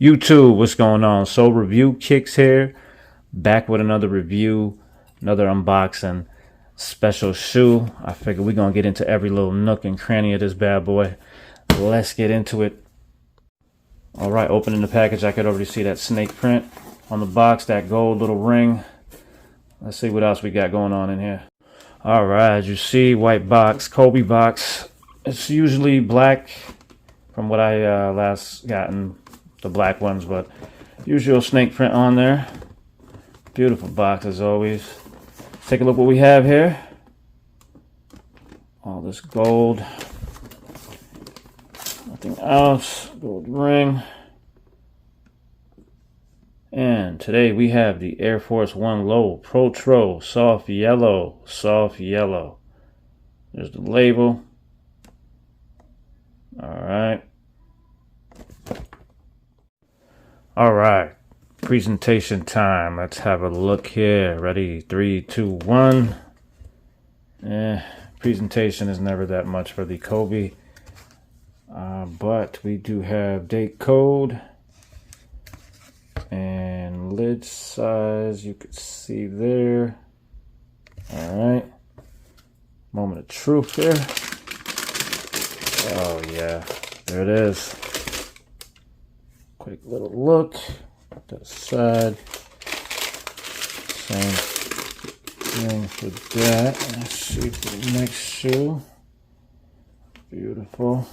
YouTube, what's going on? So Review Kicks here, back with another review, another unboxing, special shoe. I figure we're gonna get into every little nook and cranny of this bad boy. Let's get into it. All right, opening the package, I could already see that snake print on the box, that gold little ring. Let's see what else we got going on in here. All right, as you see, white box, Kobe box. It's usually black from what I last gotten, the black ones, but usual snake print on there. Beautiful box as always. Take a look what we have here. All this gold. Nothing else. Gold ring. And today we have the Air Force One Low Protro soft yellow. Soft yellow. There's the label. Alright. Alright. Presentation time. Let's have a look here. Ready? 3, 2, 1. Presentation is never that much for the Kobe. But we do have date code and lid size. You can see there. Alright. Moment of truth here. Oh yeah, there it is. Quick little look at the side. Same thing for that. Let's see for the next shoe. Beautiful.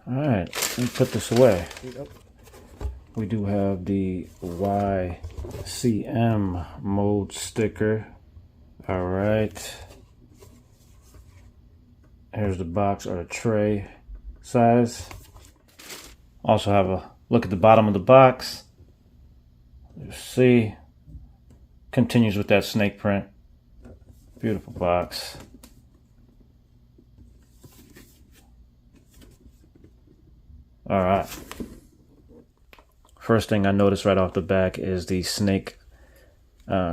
Alright, let me put this away. We do have the YCM mode sticker. Alright. Here's the box or the tray size. Also have a look at the bottom of the box. You see, continues with that snake print. Beautiful box. All right. First thing I noticed right off the back is the snake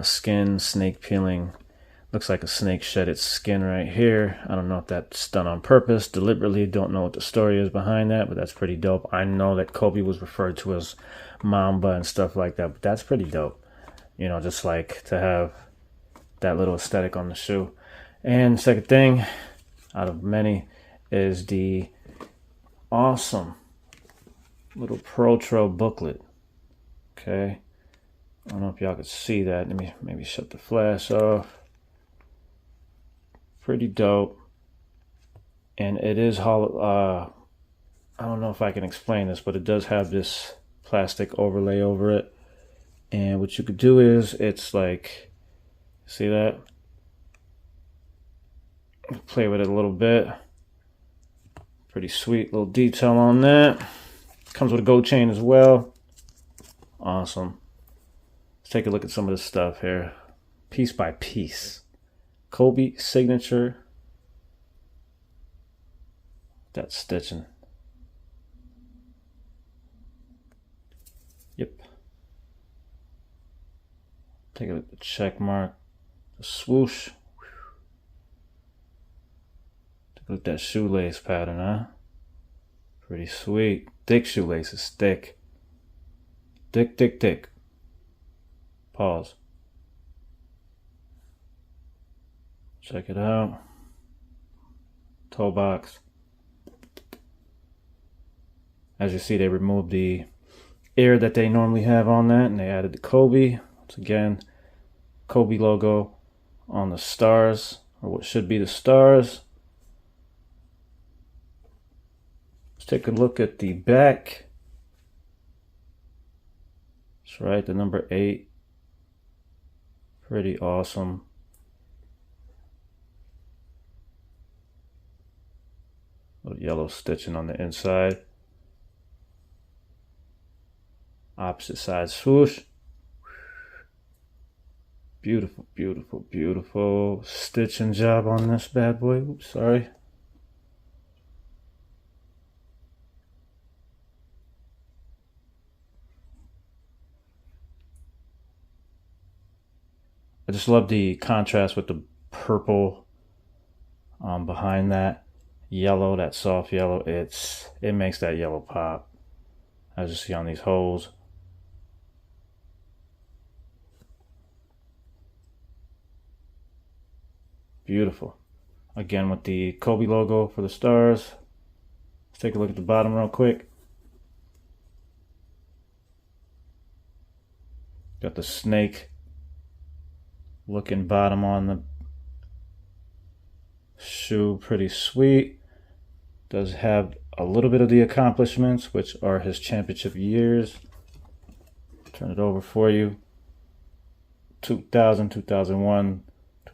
skin, snake peeling. Looks like a snake shed its skin right here. I don't know if that's done on purpose, deliberately. Don't know what the story is behind that, but that's pretty dope. I know that Kobe was referred to as Mamba and stuff like that, but that's pretty dope. You know, just like to have that little aesthetic on the shoe. And second thing, out of many, is the awesome little Protro booklet. Okay. I don't know if y'all could see that. Let me maybe shut the flash off. Pretty dope. And it is hollow. I don't know if I can explain this, but it does have this plastic overlay over it. And what you could do is, it's like, see that? Play with it a little bit. Pretty sweet little detail on that. Comes with a gold chain as well. Awesome. Let's take a look at some of this stuff here. Piece by piece. Kobe signature. That stitching. Yep. Take a look at the check mark. The swoosh. Take a look at that shoelace pattern, huh? Pretty sweet. Thick shoelaces. Thick. Thick, thick, thick. Pause. Check it out. Toe box. As you see, they removed the air that they normally have on that, and they added the Kobe. Once again, Kobe logo on the stars, or what should be the stars. Let's take a look at the back. That's right, the number 8. Pretty awesome. Little yellow stitching on the inside. Opposite side swoosh. Beautiful, beautiful, beautiful stitching job on this bad boy. Oops, sorry. I just love the contrast with the purple behind that yellow, that soft yellow. It makes that yellow pop. as you see on these holes. Beautiful. Again with the Kobe logo for the stars. Let's take a look at the bottom real quick. Got the snake looking bottom on the shoe, pretty sweet. Does have a little bit of the accomplishments, which are his championship years. Turn it over for you. 2000, 2001,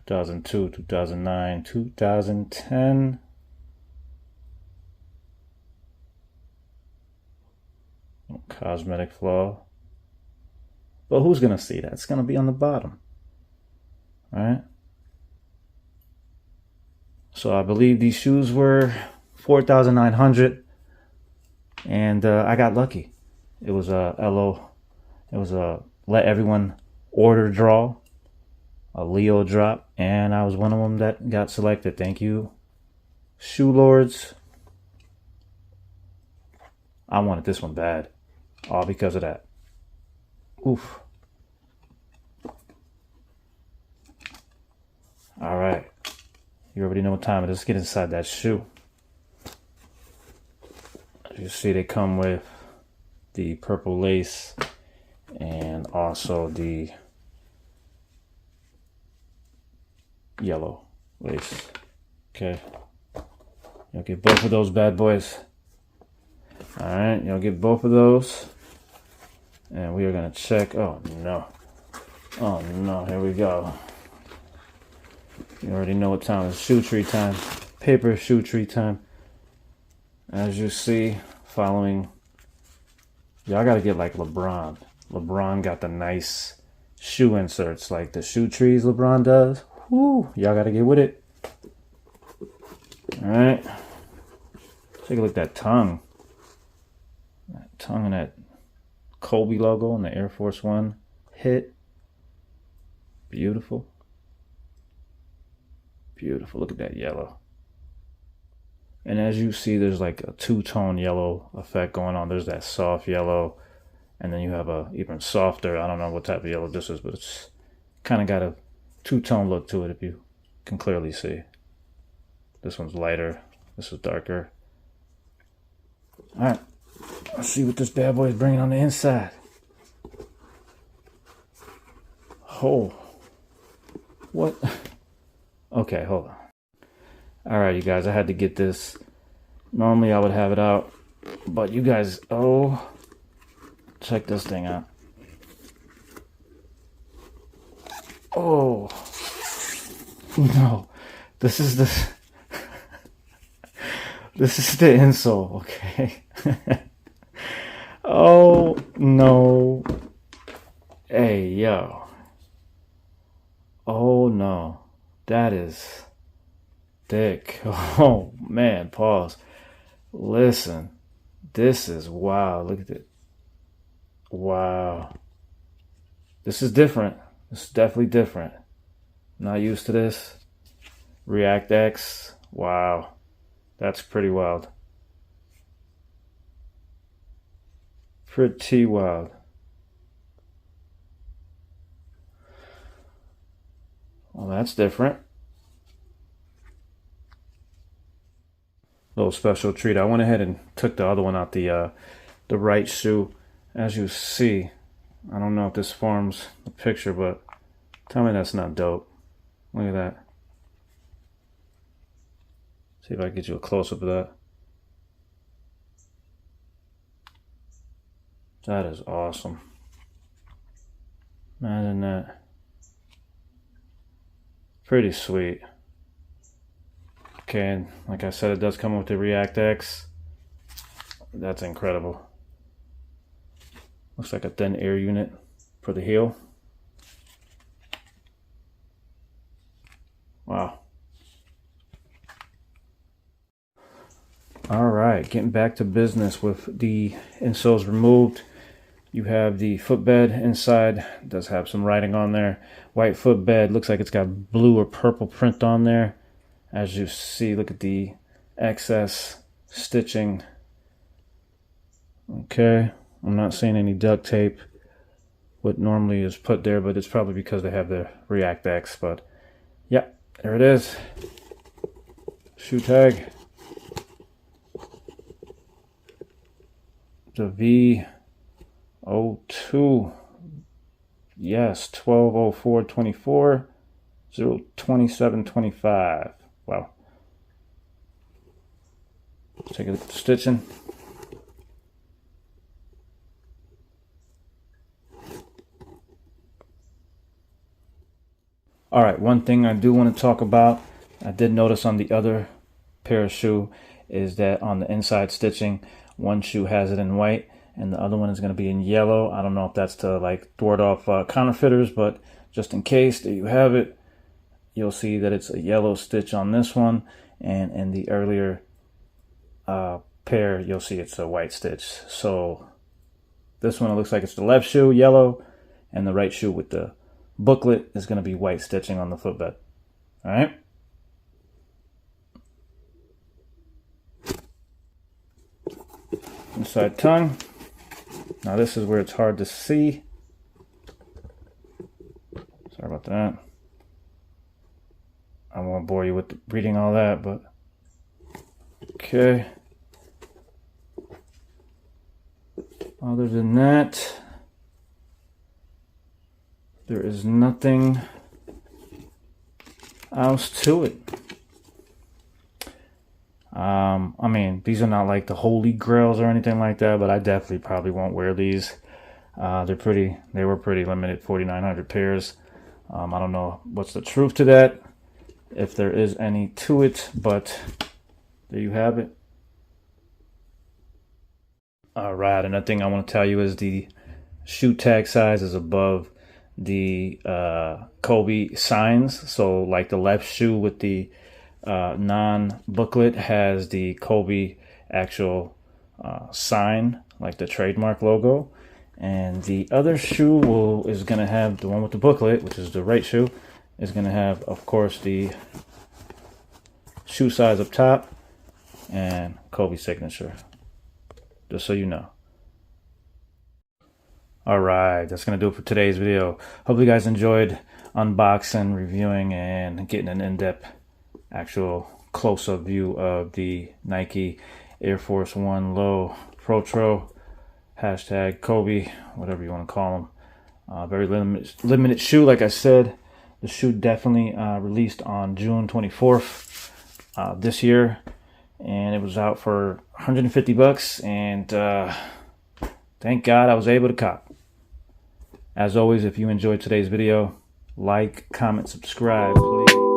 2002, 2009, 2010. Cosmetic flaw. But who's going to see that? It's going to be on the bottom. All right. So I believe these shoes were $4,900, and I got lucky. It was a let everyone order draw, a Leo drop, and I was one of them that got selected. Thank you, Shoe Lords. I wanted this one bad, all because of that. Oof. All right. You already know what time it is. Let's get inside that shoe. As you see, they come with the purple lace and also the yellow lace. Okay. You'll get both of those bad boys. All right. You'll get both of those. And we are going to check. Oh, no. Oh, no. Here we go. You already know what time it's shoe tree time. Paper shoe tree time. As you see, following. Y'all got to get like LeBron. LeBron got the nice shoe inserts like the shoe trees LeBron does. Whoo. Y'all got to get with it. All right. Take a look at that tongue. That tongue and that Kobe logo on the Air Force One hit. Beautiful. Beautiful. Look at that yellow. And as you see, there's like a two-tone yellow effect going on. There's that soft yellow, and then you have a even softer, I don't know what type of yellow this is, but it's kind of got a two-tone look to it, if you can clearly see. This one's lighter. This is darker. All right. Let's see what this bad boy is bringing on the inside. Oh. What? Okay, hold on. All right, you guys, I had to get this. Normally I would have it out, but you guys, oh, check this thing out. Oh, no, this is the insole, okay? Oh, no. Hey, yo. Oh, no. That is thick. Oh, man, pause. Listen, this is wow. Look at it. Wow. This is different. This is definitely different. Not used to this. React X. Wow. That's pretty wild. Pretty wild. Well, that's different. Little special treat. I went ahead and took the other one out the right shoe. As you see, I don't know if this forms a picture, but tell me that's not dope. Look at that. See if I can get you a close-up of that. That is awesome. Imagine that. Pretty sweet. Okay, and like I said, it does come with the React X. That's incredible. Looks like a thin air unit for the heel. Wow. All right, getting back to business with the insoles removed. You have the footbed inside. It does have some writing on there. White footbed. Looks like it's got blue or purple print on there. As you see, look at the excess stitching. Okay, I'm not seeing any duct tape, what normally is put there, but it's probably because they have the React X. But yeah, there it is. Shoe tag. The V02. Yes, 12/04/24, 027/25. Wow. Let's take a look at the stitching. All right, one thing I do want to talk about, I did notice on the other pair of shoe, is that on the inside stitching, one shoe has it in white and the other one is going to be in yellow. I don't know if that's to like thwart off counterfeiters, but just in case, there you have it. You'll see that it's a yellow stitch on this one, and in the earlier pair, you'll see it's a white stitch. So this one, it looks like it's the left shoe, yellow, and the right shoe with the booklet is going to be white stitching on the footbed. All right. Inside tongue. Now this is where it's hard to see. Sorry about that. I won't bore you with reading all that, but okay. Other than that, there is nothing else to it. I mean, these are not like the holy grails or anything like that, but I definitely probably won't wear these. They were pretty limited, 4,900 pairs. I don't know what's the truth to that, if there is any to it, but there you have it. All right, another thing I want to tell you is the shoe tag size is above the Kobe signs. So like the left shoe with the non-booklet has the Kobe actual sign, like the trademark logo, and the other shoe is going to have, the one with the booklet, which is the right shoe, is going to have, of course, the shoe size up top and Kobe signature, just so you know. All right, that's going to do it for today's video. Hope you guys enjoyed unboxing, reviewing, and getting an in-depth actual close-up view of the Nike Air Force One Low Protro, hashtag Kobe, whatever you want to call them. Very limited shoe, like I said. The shoe definitely released on June 24th this year, and it was out for 150 bucks, and thank God I was able to cop. As always, if you enjoyed today's video, like, comment, subscribe, please.